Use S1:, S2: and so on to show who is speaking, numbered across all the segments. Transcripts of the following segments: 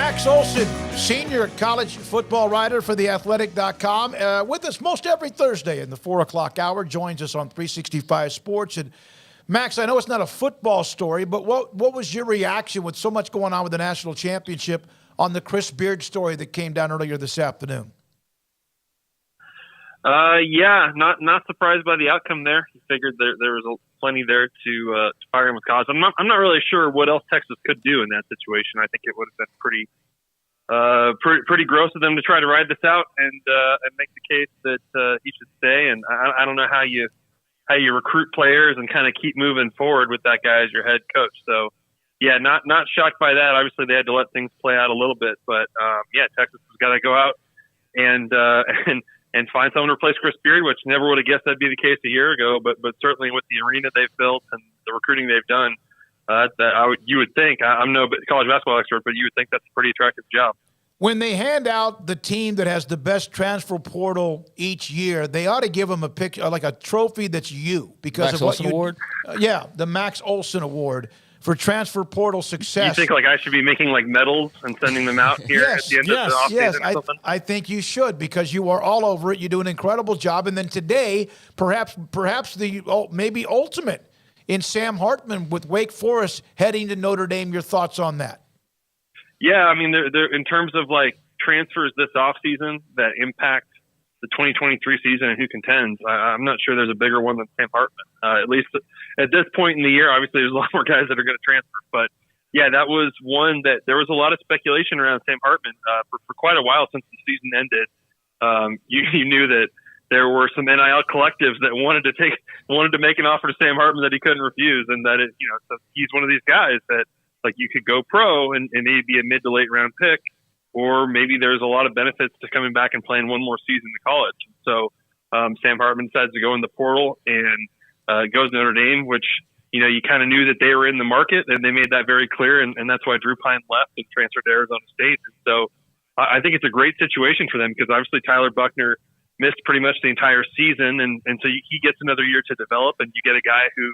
S1: Max Olson, senior college football writer for theathletic.com, with us most every Thursday in the 4 o'clock hour, joins us on 365 Sports. And Max, I know it's not a football story, but what was your reaction with so much going on with the national championship on the Chris Beard story that came down earlier this afternoon?
S2: Yeah, not surprised by the outcome there. He figured there was plenty there to fire him with cause. I'm not really sure what else Texas could do in that situation. I think it would have been pretty gross of them to try to ride this out and make the case that he should stay. And I don't know how you recruit players and kind of keep moving forward with that guy as your head coach. So yeah, not shocked by that. Obviously they had to let things play out a little bit, but yeah, Texas has got to go out and find someone to replace Chris Beard, which never would have guessed that'd be the case a year ago. But certainly with the arena they've built and the recruiting they've done, you would think, I'm no college basketball expert, but you would think that's a pretty attractive job.
S1: When they hand out the team that has the best transfer portal each year, they ought to give them a picture, like a trophy that's you because
S3: Max
S1: of what
S3: Olson Award?
S1: Yeah, the Max Olson Award for transfer portal success.
S2: You think like I should be making like medals and sending them out here at the end of the offseason or something?
S1: I think you should because you are all over it. You do an incredible job. And then today, perhaps the maybe ultimate in Sam Hartman with Wake Forest heading to Notre Dame. Your thoughts on that?
S2: Yeah, I mean, they're in terms of like transfers this offseason that impact the 2023 season and who contends, I'm not sure there's a bigger one than Sam Hartman. At least at this point in the year, obviously there's a lot more guys that are going to transfer. But yeah, that was one that there was a lot of speculation around Sam Hartman for quite a while since the season ended. You knew that there were some NIL collectives that wanted to make an offer to Sam Hartman that he couldn't refuse, and that so he's one of these guys that like you could go pro and maybe be a mid to late round pick. Or maybe there's a lot of benefits to coming back and playing one more season in college. So Sam Hartman decides to go in the portal and goes to Notre Dame, which, you kind of knew that they were in the market, and they made that very clear. And that's why Drew Pine left and transferred to Arizona State. And so I think it's a great situation for them because obviously Tyler Buckner missed pretty much the entire season. And so he gets another year to develop, and you get a guy who,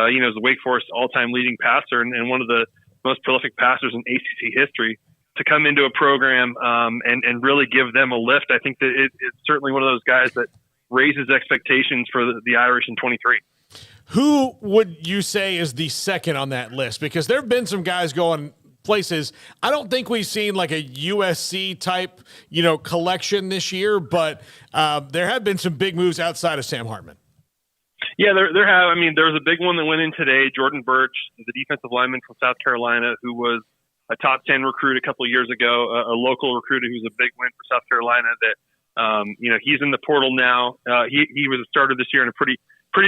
S2: is the Wake Forest all-time leading passer and one of the most prolific passers in ACC history, to come into a program and really give them a lift. I think that it's certainly one of those guys that raises expectations for the Irish in 23.
S3: Who would you say is the second on that list? Because there have been some guys going places. I don't think we've seen like a USC type, collection this year, but there have been some big moves outside of Sam Hartman.
S2: Yeah, there have. I mean, there was a big one that went in today. Jordan Birch, the defensive lineman from South Carolina, who was a top 10 recruit a couple of years ago, a local recruit who's a big win for South Carolina that, he's in the portal now. He was a starter this year in a pretty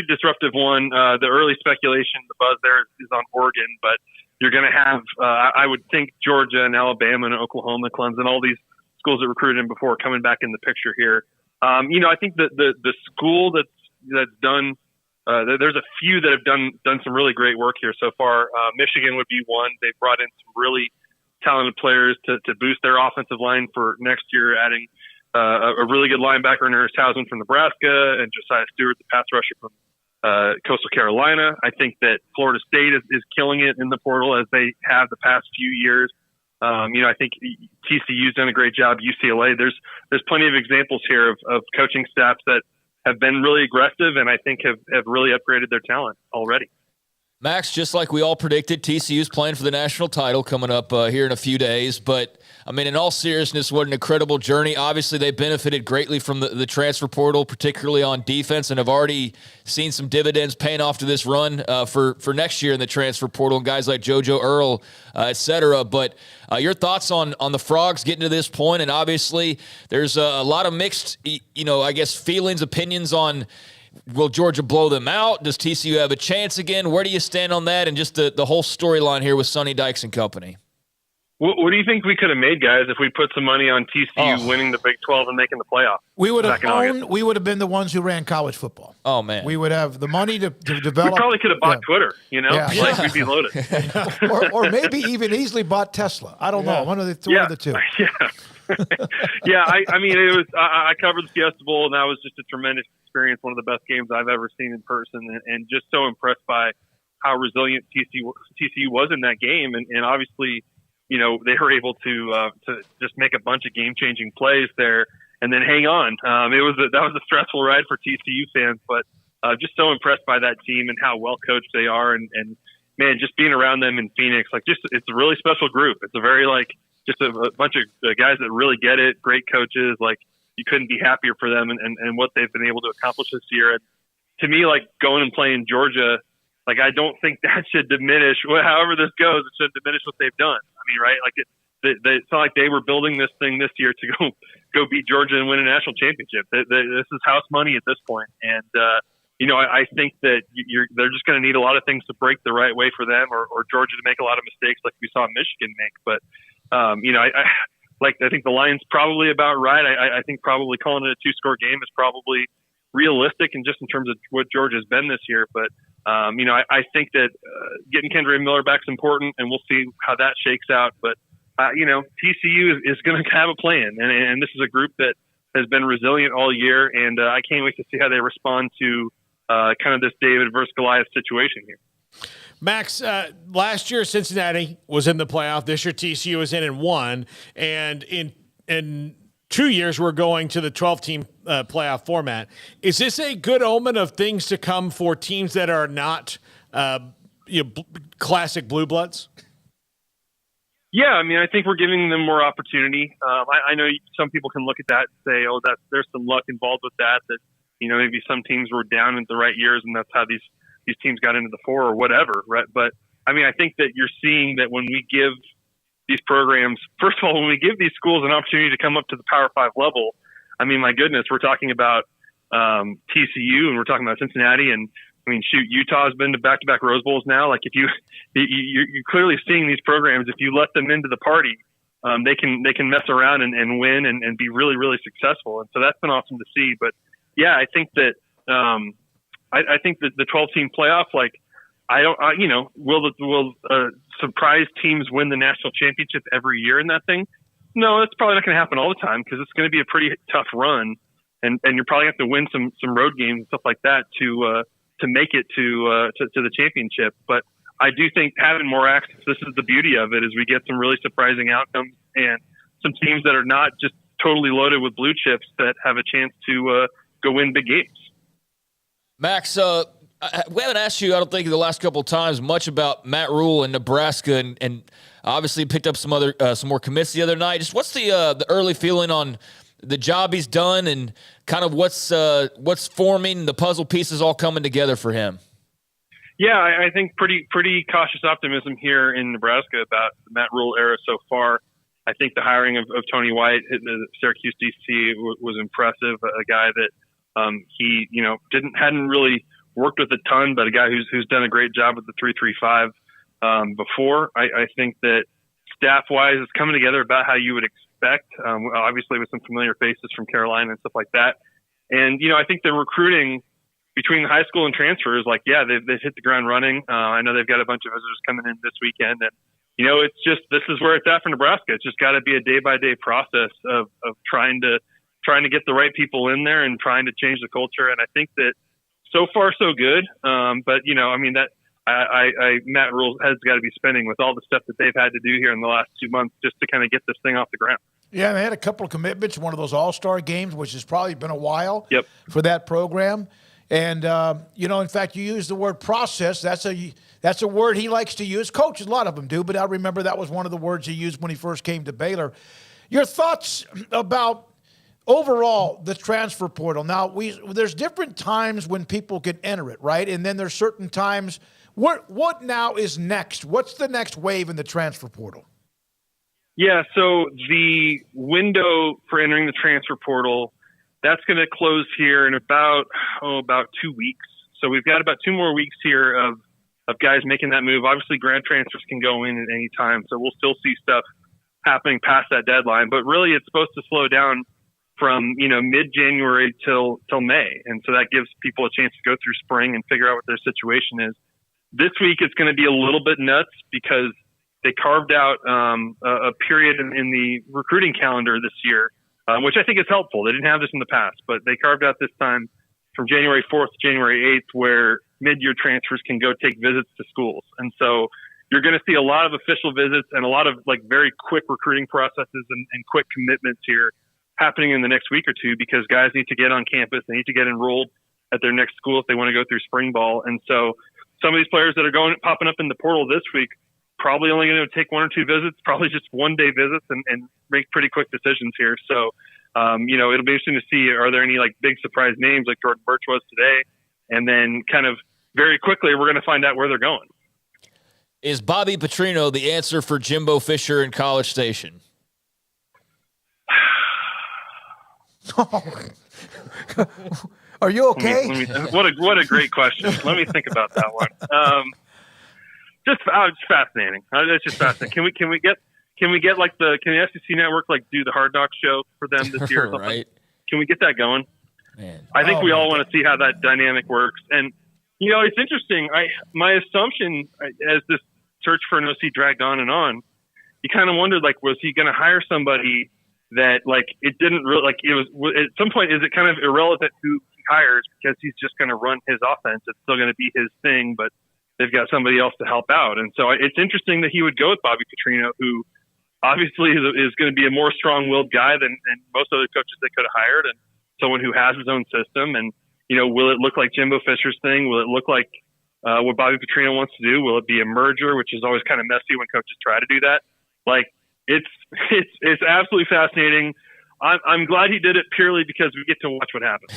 S2: disruptive one. The early speculation, the buzz there is on Oregon, but you're going to have, I would think Georgia and Alabama and Oklahoma, Clemson, all these schools that recruited him before coming back in the picture here. I think that the school that's done, there's a few that have done some really great work here so far. Michigan would be one. They've brought in some really talented players to boost their offensive line for next year, adding a really good linebacker in Ernest Hausman from Nebraska and Josiah Stewart, the pass rusher from Coastal Carolina. I think that Florida State is killing it in the portal as they have the past few years. I think TCU's done a great job. UCLA, there's plenty of examples here of coaching staffs that have been really aggressive and I think have really upgraded their talent already.
S4: Max, just like we all predicted, TCU's playing for the national title coming up here in a few days. But, I mean, in all seriousness, what an incredible journey. Obviously, they benefited greatly from the transfer portal, particularly on defense, and have already seen some dividends paying off to this run for next year in the transfer portal, and guys like JoJo Earl, et cetera. But your thoughts on the Frogs getting to this point, and obviously there's a lot of mixed, feelings, opinions on – will Georgia blow them out? Does TCU have a chance again? Where do you stand on that and just the whole storyline here with Sonny Dykes and company?
S2: What do you think we could have made, guys, if we put some money on TCU winning the Big 12 and making the playoff?
S1: We would have been the ones who ran college football.
S4: Oh, man.
S1: We would have the money to develop.
S2: We probably could have bought Twitter,
S1: Yeah.
S2: Like we'd be loaded.
S1: or maybe even easily bought Tesla. I don't know. One of the two.
S2: Yeah. Yeah, I mean, it was. I covered the Fiesta Bowl, and that was just a tremendous experience. One of the best games I've ever seen in person, and just so impressed by how resilient TCU was in that game. And obviously, they were able to just make a bunch of game-changing plays there and then hang on. That was a stressful ride for TCU fans, but just so impressed by that team and how well coached they are, and man, just being around them in Phoenix, it's a really special group. It's a very just a bunch of guys that really get it, great coaches. You couldn't be happier for them and what they've been able to accomplish this year. And to me, going and playing Georgia, I don't think that should diminish. However this goes, it shouldn't diminish what they've done. I mean, right? It's not like they were building this thing this year to go beat Georgia and win a national championship. This is house money at this point. And, I think that they're just going to need a lot of things to break the right way for them or Georgia to make a lot of mistakes like we saw Michigan make. But, I think the line's probably about right. I think probably calling it a 2-score game is probably realistic and just in terms of what Georgia's been this year. But, I think that getting Kendra Miller back is important, and we'll see how that shakes out. But, TCU is going to have a plan, and this is a group that has been resilient all year, and I can't wait to see how they respond to kind of this David versus Goliath situation here.
S3: Max, last year Cincinnati was in the playoff. This year TCU was in and won. And in 2 years we're going to the 12-team playoff format. Is this a good omen of things to come for teams that are not classic blue bloods?
S2: Yeah, I mean, I think we're giving them more opportunity. I know some people can look at that and say, "Oh, there's some luck involved with that." That maybe some teams were down at the right years, and that's how these teams got into the 4 or whatever, right? But I mean, I think that you're seeing that when we give these programs, first of all, when we give these schools an opportunity to come up to the Power 5 level, I mean, my goodness, we're talking about TCU and we're talking about Cincinnati, and I mean, shoot, Utah's been to back-to-back Rose Bowls now. If you're clearly seeing these programs, if you let them into the party, they can mess around and win and be really, really successful. And so that's been awesome to see. But yeah, I think that I think that the 12-team playoff, will surprise teams win the national championship every year in that thing? No, that's probably not going to happen all the time because it's going to be a pretty tough run, and you're probably going to have to win some road games and stuff like that to make it to the championship. But I do think having more access, this is the beauty of it, is we get some really surprising outcomes and some teams that are not just totally loaded with blue chips that have a chance to go win big games.
S4: Max, we haven't asked you, I don't think, the last couple of times much about Matt Rule in Nebraska, and obviously picked up some more commits the other night. Just what's the early feeling on the job he's done and kind of what's forming, the puzzle pieces all coming together for him?
S2: Yeah, I think pretty cautious optimism here in Nebraska about the Matt Rule era so far. I think the hiring of Tony White at the Syracuse DC was impressive. A guy that he hadn't really worked with a ton, but a guy who's done a great job with the 3-3-5 before. I think that staff-wise, it's coming together about how you would expect. Obviously, with some familiar faces from Carolina and stuff like that. And I think the recruiting between the high school and transfers, they've hit the ground running. I know they've got a bunch of visitors coming in this weekend, and it's just, this is where it's at for Nebraska. It's just got to be a day-by-day process of trying to get the right people in there and trying to change the culture. And I think that so far so good. But Matt Rule has got to be spending with all the stuff that they've had to do here in the last 2 months just to kind of get this thing off the ground.
S1: Yeah, they had a couple of commitments, one of those all-star games, which has probably been a while
S2: Yep.
S1: for that program. And, in fact, you use the word process. That's a word he likes to use. Coaches, a lot of them do, but I remember that was one of the words he used when he first came to Baylor. Your thoughts about overall the transfer portal. Now, there's different times when people can enter it, right? And then there's certain times. What now is next? What's the next wave in the transfer portal?
S2: Yeah, so the window for entering the transfer portal, that's going to close here in about 2 weeks. So we've got about 2 more weeks here of guys making that move. Obviously, grad transfers can go in at any time, so we'll still see stuff happening past that deadline. But really, it's supposed to slow down from mid-January till May, and so that gives people a chance to go through spring and figure out what their situation is. This week, it's going to be a little bit nuts because they carved out a period in the recruiting calendar this year, which I think is helpful. They didn't have this in the past, but they carved out this time from January 4th to January 8th where mid-year transfers can go take visits to schools. And so you're going to see a lot of official visits and a lot of like very quick recruiting processes and quick commitments here happening in the next week or two, because guys need to get on campus. They need to get enrolled at their next school if they want to go through spring ball. And so some of these players that are popping up in the portal this week, probably only going to take 1 or 2 visits, probably just 1-day visits, and make pretty quick decisions here. So, it'll be interesting to see, are there any like big surprise names like Jordan Birch was today? And then kind of very quickly, we're going to find out where they're going.
S4: Is Bobby Petrino the answer for Jimbo Fisher in College Station?
S1: Are you okay?
S2: What a great question. Let me think about that one. It's fascinating. It's just fascinating. Can we get like can the SEC network like do the Hard Knocks show for them this year or something? Right. Can we get that going?
S4: Man.
S2: I think we all want to see how that dynamic works. And it's interesting. My assumption as this search for an OC dragged on and on, you kind of wondered, like, was he going to hire somebody that, like, it didn't really, like, it was at some point, is it kind of irrelevant who he hires because he's just going to run his offense? It's still going to be his thing, but they've got somebody else to help out. And so it's interesting that he would go with Bobby Petrino, who obviously is going to be a more strong-willed guy than most other coaches they could have hired, and someone who has his own system. And, will it look like Jimbo Fisher's thing? Will it look like what Bobby Petrino wants to do? Will it be a merger, which is always kind of messy when coaches try to do that? Like, it's absolutely fascinating. I'm glad he did it purely because we get to watch what happens.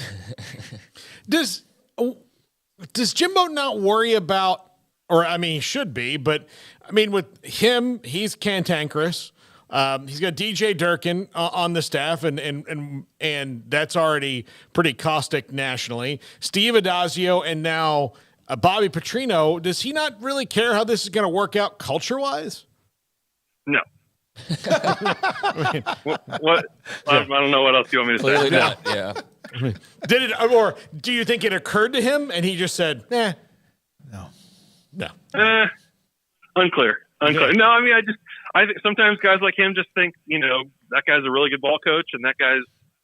S3: Does Jimbo not worry about, or I mean, he should be, but I mean, with him, he's cantankerous. He's got DJ Durkin on the staff, and that's already pretty caustic nationally. Steve Adazio, and now Bobby Petrino. Does he not really care how this is going to work out culture-wise?
S2: No. What? I don't know what else you want me to
S4: Clearly
S2: say.
S4: not. Yeah.
S3: Did it, or do you think it occurred to him and he just said, No.
S2: Unclear.
S3: Yeah.
S2: No, I mean, I think sometimes guys like him just think, that guy's a really good ball coach, and that guy's,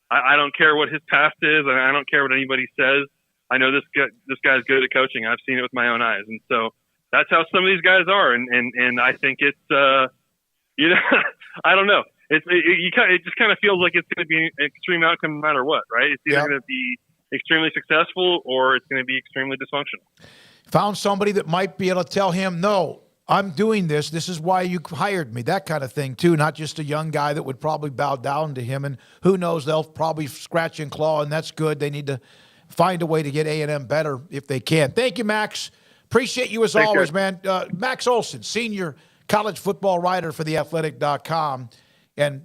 S2: I don't care what his past is, and I don't care what anybody says. I know this guy's good at coaching. I've seen it with my own eyes. And so that's how some of these guys are. And I think it's, I don't know. It just kind of feels like it's going to be an extreme outcome no matter what, right? It's either going to be extremely successful or it's going to be extremely dysfunctional.
S1: Found somebody that might be able to tell him, no, I'm doing this. This is why you hired me. That kind of thing, too. Not just a young guy that would probably bow down to him. And who knows, they'll probably scratch and claw, and that's good. They need to find a way to get A&M better if they can. Thank you, Max. Appreciate you as always, man. Max Olson, senior college football writer for theathletic.com. And